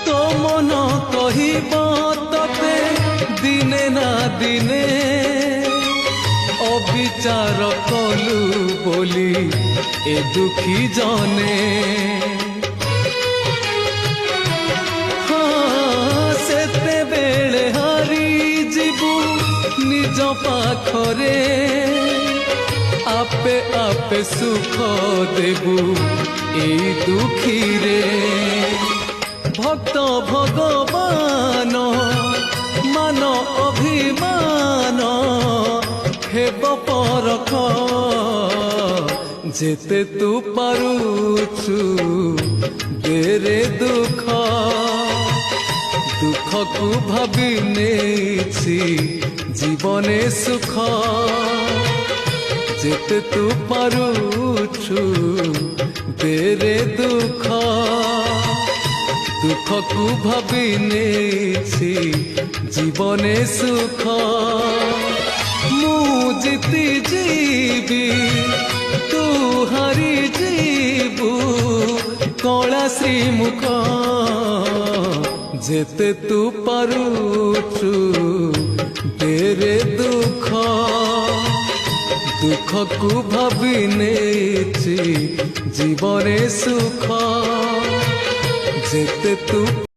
তো মন কহিব ততে দিনে না দিনে অবিচার কলু বলি এ দুঃখী জনে। সেতেবেলে হারি ଯିବୁ নিজ পাখরে আপে আপে সুখ দেবু এই দুঃখীরে। ভক্ত ভগবান মান অভিমান হেব পরখ যেতে তু পারুছু দেরে দুঃখ। দুঃখকু ভাবি নেছি জীবনে সুখ যেতে তু পারুছু দেরে দুঃখ। দুঃখকু ভাবি নেছি জীবনে সুখ। মু জিতি ଯିବି তু হারি ଯିବୁ কলা শ্রীমুখ যেতে তু পারুছু দেরে দুঃখ। দুঃখকু ভাবি নেছি জীবনে সুখ যেতে তু